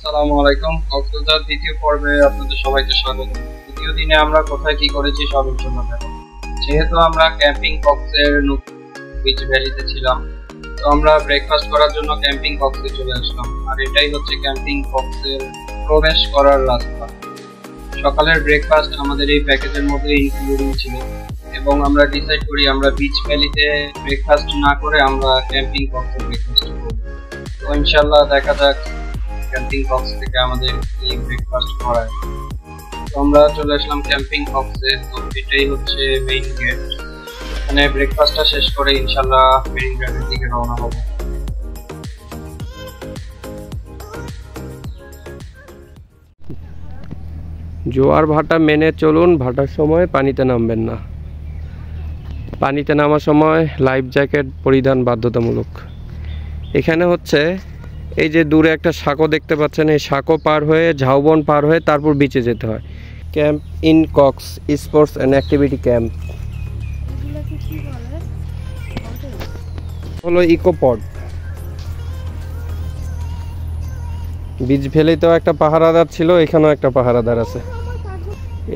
আসসালামু আলাইকুম। কক্সবাজার দ্বিতীয় পর্বে আপনাদের সবাইকে স্বাগত। দ্বিতীয় দিনে আমরা কোথায় কি করেছি সবের জন্য দেখো। যেহেতু আমরা ক্যাম্পিং কক্সের বিচ ভ্যালিতে ছিলাম, তো আমরা ব্রেকফাস্ট করার জন্য ক্যাম্পিং কক্সে চলে আসলাম। আর এটাই হচ্ছে ক্যাম্পিং কক্সের প্রবেশ করার রাস্তা। সকালের ব্রেকফাস্ট আমাদের এই প্যাকেজের মধ্যে ইনক্লুডিং ছিল এবং আমরা ডিসাইড করি আমরা বিচ ভ্যালিতে ব্রেকফাস্ট না করে আমরা ক্যাম্পিং কক্সে ব্রেকফাস্ট করব। তো ইনশাআল্লাহ দেখা যাক ক্যাম্পিং কক্স থেকে আমাদের কি ব্রেকফাস্ট করায়। তো আমরা চলে আসলাম ক্যাম্পিং কক্সে। তো এটাই হচ্ছে মেইন গেট। এখানে ব্রেকফাস্টটা শেষ করে ইনশাআল্লাহ মেইন গেটের দিকে রওনা হব। জোয়ার ভাটা মেনে চলুন, ভাটার সময় পানিতে নামবেন না। পানিতে নামার সময় লাইফ জ্যাকেট পরিধান বাধ্যতামূলক। এখানে হচ্ছে এই যে দূরে একটা সাঁকো দেখতে পাচ্ছেন, এই সাঁকো পার হয়ে ঝাউবন পার হয়ে তারপর বিচে যেতে হয়। Camp in Cox sports and activity camp হলো ইকোপড। বিচ ভ্যালিতেও একটা পাহারাদার ছিল, এখানেও একটা পাহারাদার আছে।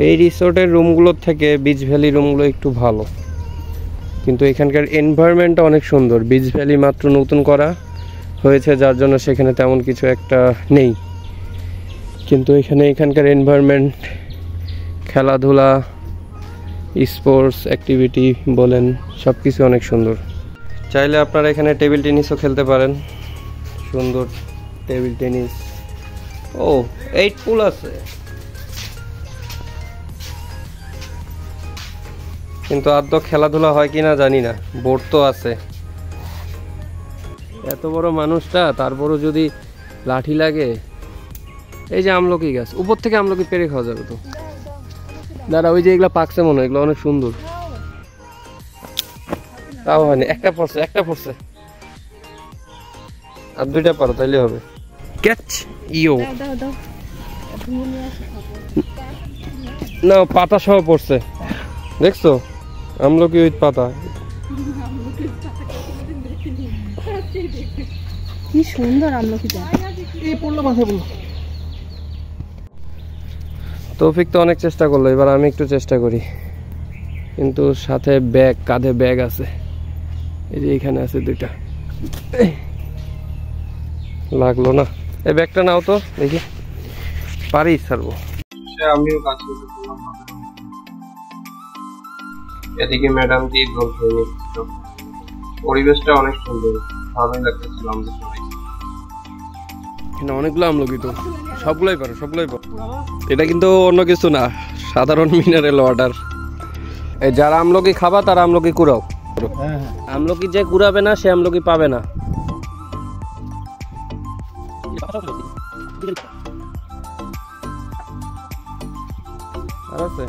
এই রিসোর্টের রুমগুলোর থেকে বিচ ভ্যালি রুমগুলো একটু ভালো, কিন্তু এখানকার এনভায়রনমেন্টটা অনেক সুন্দর। বিচ ভ্যালি মাত্র নতুন করা হয়েছে, যার জন্য সেখানে তেমন কিছু একটা নেই, কিন্তু এখানকার এনভায়রনমেন্ট, খেলাধুলা, স্পোর্টস অ্যাক্টিভিটি বলেন, সব কিছু অনেক সুন্দর। চাইলে আপনারা এখানে টেবিল টেনিসও খেলতে পারেন। সুন্দর টেবিল টেনিস। ও 8 পুল আছে, কিন্তু আদৌ খেলাধুলা হয় কিনা জানি না। বোর্ড তো আছে। এত বড় মানুষটা, তারপরও যদি লাঠি লাগে। এই যে আমলকি গাছ, উপর থেকে আমলকি পেরে খাওয়া যাবে তো। দাঁড়া, ওই যে এগুলা পাকছে মনে হয়, এগুলো অনেক সুন্দর। তাও হয়নি, একটা পড়ছে। আর 2টা পারো তাইলে হবে। ক্যাচ ইও না, পাতা সহ পড়ছে, দেখছো? আমলকি উইথ পাতা, কি সুন্দর আমলকিটা। এই পড়লো, মাথায় পড়লো। তৌফিক তো অনেক চেষ্টা করলো, এবার আমি একটু চেষ্টা করি, কিন্তু সাথে ব্যাগ, কাঁধে ব্যাগ আছে। এই যে এখানে আছে 2টা, লাগলো না। এই ব্যাগটা নাও তো, দেখি পারি ছাড়বো। আমিও কাজ করতে পারলাম। এদিকে ম্যাডাম জি দোল হয়ে নিচ্ছিল। পরিবেশটা অনেক সুন্দর, ভালোই লাগতেছিল আমাদের সবাই। এখানে অনেকগুলো আমলকি, তো সবগুলোই পারো। এটা কিন্তু অন্য কিছু না, সাধারণ মিনারেল ওয়াটার। এই যারা আমলকি খাবা তারা আমলকি কুড়াও। আমলকি যে কুড়াবে না সে আমলকি পাবে না। আর আছে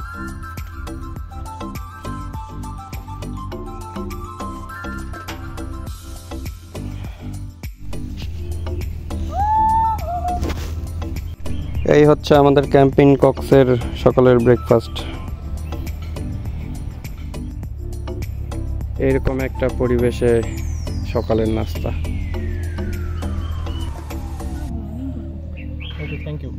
এই হচ্ছে আমাদের ক্যাম্পিং কক্সের সকালের ব্রেকফাস্ট। এরকম একটা পরিবেশে সকালের নাস্তা। Thank you.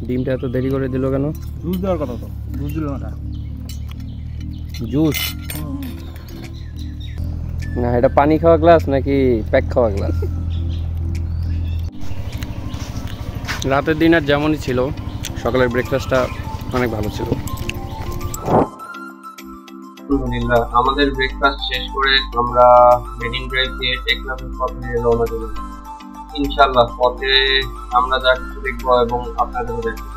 ডিমটা এত দেরি করে দিল কেন? জুস দেওয়ার কথা তো, জুস দিল না। জুস না, এটা পানি খাওয়া গ্লাস নাকি প্যাক খাওয়া গ্লাস? রাতের ডিনার যেমনই ছিল, সকালের ব্রেকফাস্টটা অনেক ভালো ছিল। আলহামদুলিল্লাহ, আমাদের ব্রেকফাস্ট শেষ করে আমরা মেরিন ড্রাইভ দিয়ে টেকনাফের পথে রওনা দিলাম। ইনশাআল্লাহ পথে আমরা যা কিছু দেখবো এবং আপনাদেরও দেখবো।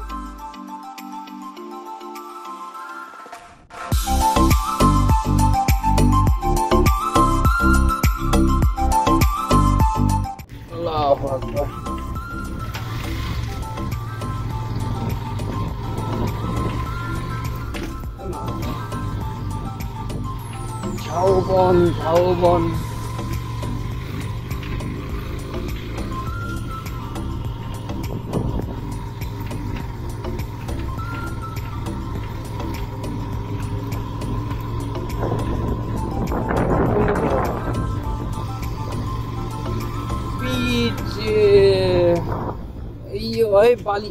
আল্লাহু আকবার। ঝাউবন beach ওই বালি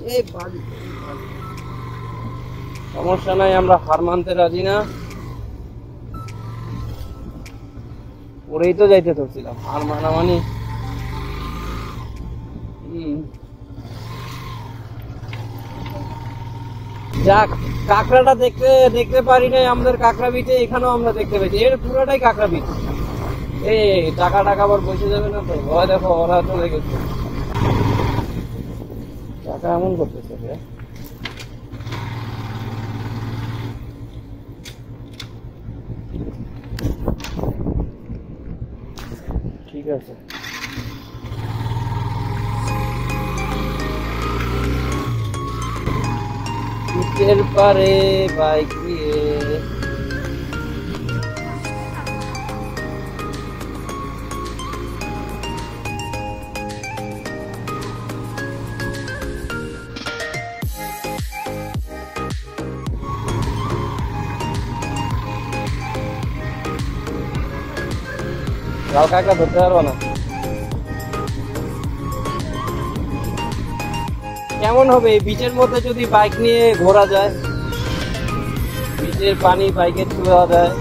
সমস্যা নাই, আমরা হার মানতে রাজি না। ওরেই তো যাইতে ধরছিলাম, হার মানামানি। যাক, কাঁকড়াটা দেখতে পারি নাই আমাদের কাঁকড়া বিচে, এখানেও আমরা দেখতে পেয়েছি। এর পুরোটাই কাঁকড়া বিচ। এই টাকা আবার বসে যাবে না তো? ওরা দেখো, ওরা চলে গেছে। টাকা এমন করতেছে রে। ঠিক আছে, বিচের পারে বাইক দিয়ে লাল কাঁকড়া ধরতে পারবো না। কেমন হবে এই বিচের মধ্যে যদি বাইক নিয়ে ঘোরা যায়? বিচের পানি বাইকে ছুঁয়া যায়।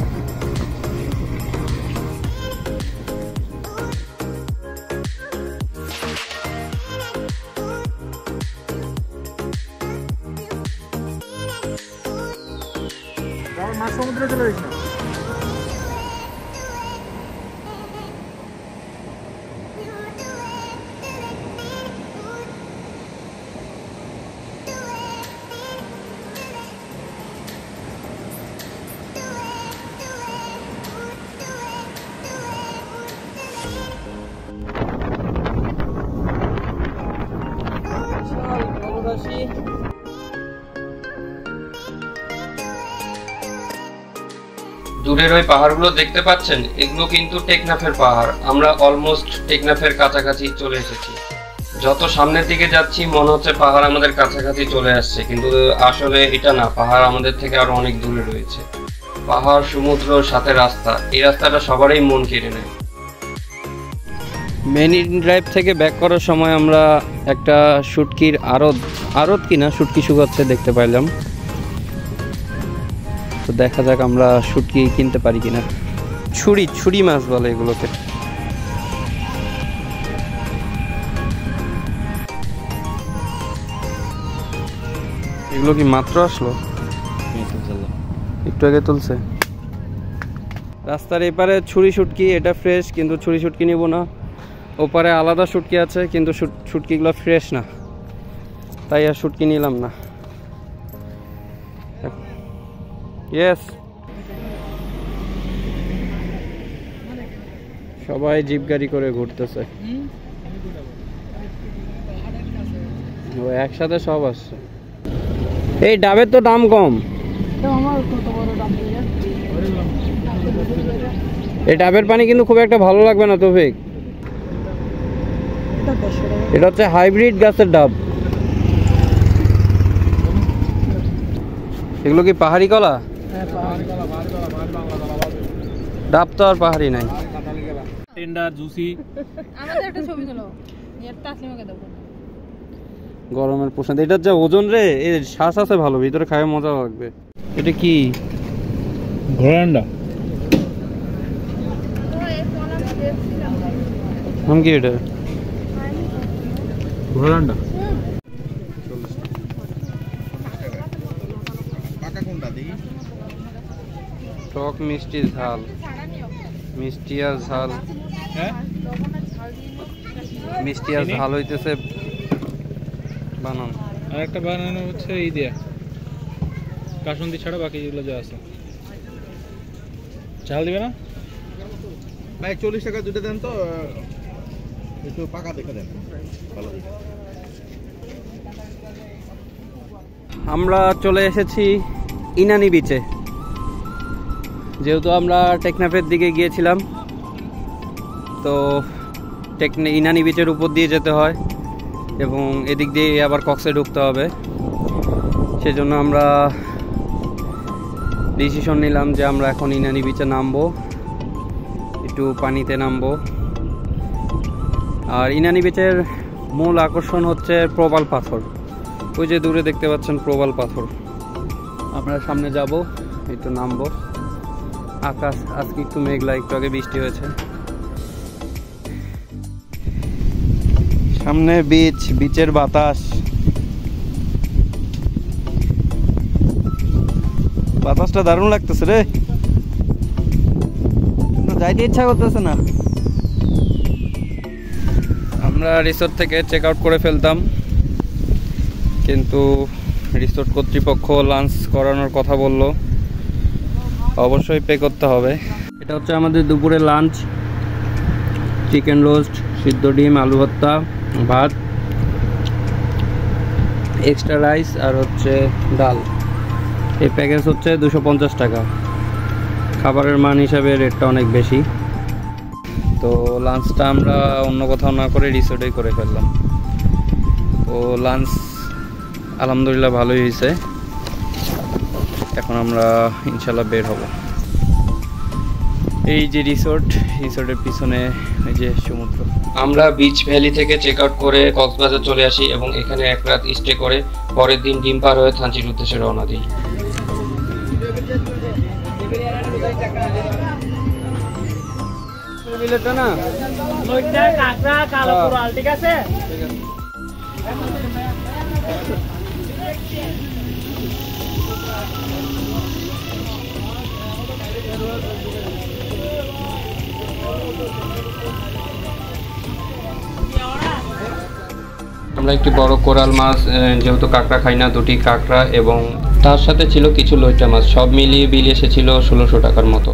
মাছ সমুদ্রে চলে গেছে। দূরের ওই পাহাড়গুলো দেখতে পাচ্ছেন, এগুলো কিন্তু টেকনাফের পাহাড়। আমরা অলমোস্ট টেকনাফের কাছাকাছি চলে এসেছি। যত সামনের দিকে যাচ্ছি মনে হচ্ছে পাহাড় আমাদের কাছাকাছি চলে আসছে, কিন্তু আসলে এটা না, পাহাড় আমাদের থেকে আরো অনেক দূরে রয়েছে। পাহাড়, সমুদ্র, সাথে রাস্তা, এই রাস্তাটা সবারই মন কেড়ে নেয়। মেরিন ড্রাইভ থেকে ব্যাক করার সময় আমরা একটা শুটকির আড়ত কিনা শুটকি শুকাচ্ছে দেখতে পাইলাম। তো দেখা যাক আমরা শুটকি কিনতে পারি কিনা। ছুরি মাছ বলে এগুলোকে। এগুলো কি মাত্র আসলো? একটু আগে তুলছে। রাস্তার এপারে ছুরি শুটকি, এটা ফ্রেশ, কিন্তু ছুরি শুটকি নিব না। ওপারে আলাদা শুটকি আছে, কিন্তু শুটকিগুলো ফ্রেশ না, তাই আর শুটকি নিলাম না। ইয়েস, সবাই জিপ গাড়ি করে ঘুরতেছে। ও একসাথে সব আসছে। এই ডাবের তো দাম কম। এই ডাবের পানি কিন্তু খুব একটা ভালো লাগবে না তৌফিক। এটা হচ্ছে হাইব্রিড গাছের ডাব। এগুলো কি পাহাড়ি কলা? ডাব তো আর পাহাড়ি নাই। Tender juicy. আমাদের একটা ছবি তোলো, এর তাসলিমাকে দাও। গরমের প্রশ্ন। এটার যা ওজন রে, এর শ্বাস আছে ভালো, ভিতরে খায় মজা লাগবে। এটা কি? ঘোড়ান্ডা। নাম কি এটা? ঘোড়ান্ডা। টক মিষ্টি ঝাল, মিষ্টি আর ঝাল। হ্যাঁ, মিষ্টি আর ঝাল হইতেছে বানানো। আর একটা বানানো হচ্ছে এই দিয়ে কাসুন্দি ছাড়া বাকি যেগুলো যা আছে। ঝাল দিবে না ভাই? 40 টাকা দুটো দেন তো, একটু পাকা দেখে দেন। ভালো। আমরা চলে এসেছি ইনানি বিচে। যেহেতু আমরা টেকনাফের দিকে গিয়েছিলাম, তো ইনানি বিচের উপর দিয়ে যেতে হয় এবং এদিক দিয়ে আবার কক্সে ঢুকতে হবে। সেজন্য আমরা ডিসিশন নিলাম যে আমরা এখন ইনানি বিচে নামবো, একটু পানিতে নামবো। আর ইনানি বিচের মূল আকর্ষণ হচ্ছে প্রবাল পাথর। ওই যে দূরে দেখতে পাচ্ছেন প্রবাল পাথর। আমরা সামনে যাব, একটু নামবো। আকাশ আজকে একটু মেঘলা, একটু আগে বৃষ্টি হয়েছে। সামনে বিচ, বিচের বাতাস, বাতাসটা দারুণ লাগতেছে রে, যাইতে ইচ্ছা করতেছে না। আমরা রিসোর্ট থেকে চেক আউট করে ফেলতাম, কিন্তু রিসোর্ট কর্তৃপক্ষ লাঞ্চ করানোর কথা বলল, অবশ্যই পে করতে হবে। এটা হচ্ছে আমাদের দুপুরের লাঞ্চ। চিকেন রোস্ট, সিদ্ধ ডিম, আলু ভর্তা, ভাত, এক্সট্রা রাইস আর হচ্ছে ডাল। এই প্যাকেজ হচ্ছে 250 টাকা। খাবারের মান হিসাবে রেটটা অনেক বেশি। তো লাঞ্চটা আমরা অন্য কোথাও না করে রিসোর্টেই করে ফেললাম। তো লাঞ্চ আলহামদুলিল্লাহ ভালোই হয়েছে। এখন আমরা ইনশাল্লাহ বের হব। এই যে রিসোর্টের পিছনে এই যে সমুদ্র। আমরা বিচ ভ্যালি থেকে চেক আউট করে কক্সবাজার চলে আসি এবং এখানে এক রাত স্টে করে পরের দিন ডিম পার হয়ে থানচির উদ্দেশ্যে রওনা দিই। ঠিক আছে। আমরা একটি বড় কোরাল মাছ, যেহেতু কাঁকড়া খাই না, 2টি কাঁকড়া এবং তার সাথে ছিল কিছু লইট্টা মাছ, সব মিলিয়ে বিল এসেছিল 1600 টাকার মতো।